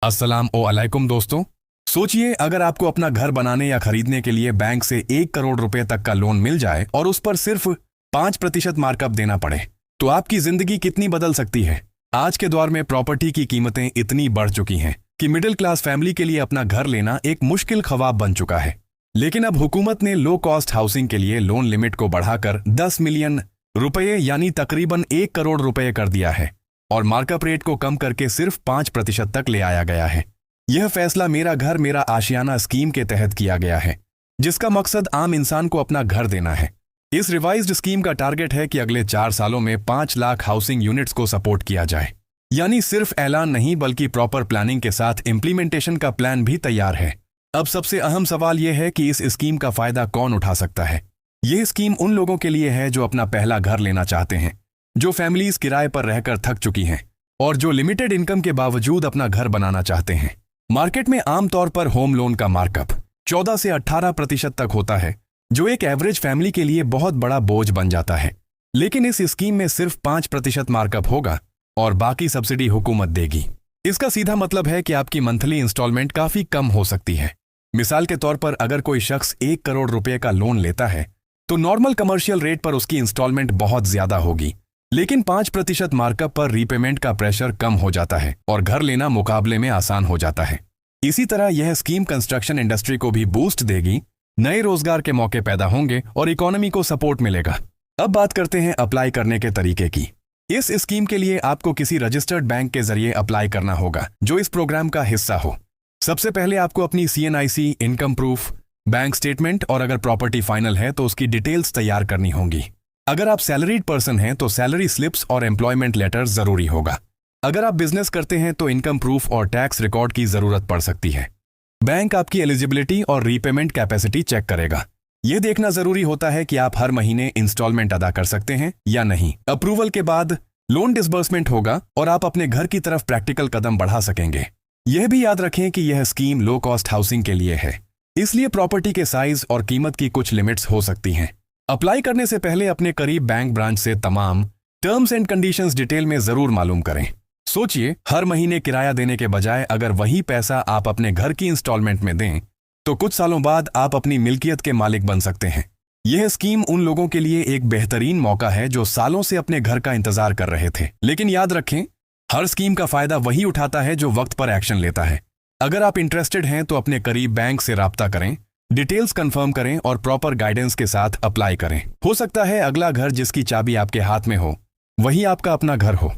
अस्सलाम दोस्तों। सोचिए अगर आपको अपना घर बनाने या खरीदने के लिए बैंक से 1 करोड़ रुपए तक का लोन मिल जाए और उस पर सिर्फ 5% मार्कअप देना पड़े तो आपकी जिंदगी कितनी बदल सकती है। आज के दौर में प्रॉपर्टी की कीमतें इतनी बढ़ चुकी हैं कि मिडिल क्लास फैमिली के लिए अपना घर लेना एक मुश्किल ख्वाब बन चुका है। लेकिन अब हुकूमत ने लो कॉस्ट हाउसिंग के लिए लोन लिमिट को बढ़ाकर 10 मिलियन रुपए यानी तकरीबन 1 करोड़ रुपए कर दिया है और मार्कअप रेट को कम करके सिर्फ 5% तक ले आया गया है। यह फैसला मेरा घर मेरा आशियाना स्कीम के तहत किया गया है, जिसका मकसद आम इंसान को अपना घर देना है। इस रिवाइज्ड स्कीम का टारगेट है कि अगले 4 सालों में 5 लाख हाउसिंग यूनिट्स को सपोर्ट किया जाए। यानी सिर्फ ऐलान नहीं बल्कि प्रॉपर प्लानिंग के साथ इम्प्लीमेंटेशन का प्लान भी तैयार है। अब सबसे अहम सवाल यह है कि इस स्कीम का फायदा कौन उठा सकता है। यह स्कीम उन लोगों के लिए है जो अपना पहला घर लेना चाहते हैं, जो फैमिलीज किराए पर रहकर थक चुकी हैं और जो लिमिटेड इनकम के बावजूद अपना घर बनाना चाहते हैं। मार्केट में आमतौर पर होम लोन का मार्कअप 14 से 18% तक होता है, जो एक एवरेज फैमिली के लिए बहुत बड़ा बोझ बन जाता है। लेकिन इस स्कीम में सिर्फ 5% मार्कअप होगा और बाकी सब्सिडी हुकूमत देगी। इसका सीधा मतलब है कि आपकी मंथली इंस्टॉलमेंट काफी कम हो सकती है। मिसाल के तौर पर अगर कोई शख्स 1 करोड़ रुपए का लोन लेता है तो नॉर्मल कमर्शियल रेट पर उसकी इंस्टॉलमेंट बहुत ज्यादा होगी, लेकिन 5% मार्कअप पर रीपेमेंट का प्रेशर कम हो जाता है और घर लेना मुकाबले में आसान हो जाता है। इसी तरह यह स्कीम कंस्ट्रक्शन इंडस्ट्री को भी बूस्ट देगी, नए रोजगार के मौके पैदा होंगे और इकोनॉमी को सपोर्ट मिलेगा। अब बात करते हैं अप्लाई करने के तरीके की। इस स्कीम के लिए आपको किसी रजिस्टर्ड बैंक के जरिए अप्लाई करना होगा जो इस प्रोग्राम का हिस्सा हो। सबसे पहले आपको अपनी CNIC, income proof, bank statement और अगर प्रॉपर्टी फाइनल है तो उसकी डिटेल्स तैयार करनी होंगी। अगर आप सैलरीड पर्सन हैं तो सैलरी स्लिप्स और एम्प्लॉयमेंट लेटर जरूरी होगा। अगर आप बिजनेस करते हैं तो इनकम प्रूफ और टैक्स रिकॉर्ड की जरूरत पड़ सकती है। बैंक आपकी एलिजिबिलिटी और रीपेमेंट कैपेसिटी चेक करेगा। यह देखना जरूरी होता है कि आप हर महीने इंस्टॉलमेंट अदा कर सकते हैं या नहीं। अप्रूवल के बाद लोन डिसबर्समेंट होगा और आप अपने घर की तरफ प्रैक्टिकल कदम बढ़ा सकेंगे। यह भी याद रखें कि यह स्कीम लो कॉस्ट हाउसिंग के लिए है, इसलिए प्रॉपर्टी के साइज और कीमत की कुछ लिमिट्स हो सकती हैं। अप्लाई करने से पहले अपने करीब बैंक ब्रांच से तमाम टर्म्स एंड कंडीशंस डिटेल में जरूर मालूम करें। सोचिए, हर महीने किराया देने के बजाय अगर वही पैसा आप अपने घर की इंस्टॉलमेंट में दें तो कुछ सालों बाद आप अपनी मिल्कियत के मालिक बन सकते हैं। यह स्कीम उन लोगों के लिए एक बेहतरीन मौका है जो सालों से अपने घर का इंतजार कर रहे थे। लेकिन याद रखें, हर स्कीम का फायदा वही उठाता है जो वक्त पर एक्शन लेता है। अगर आप इंटरेस्टेड हैं तो अपने करीब बैंक से राब्ता करें, डिटेल्स कंफर्म करें और प्रॉपर गाइडेंस के साथ अप्लाई करें। हो सकता है अगला घर जिसकी चाबी आपके हाथ में हो वही आपका अपना घर हो।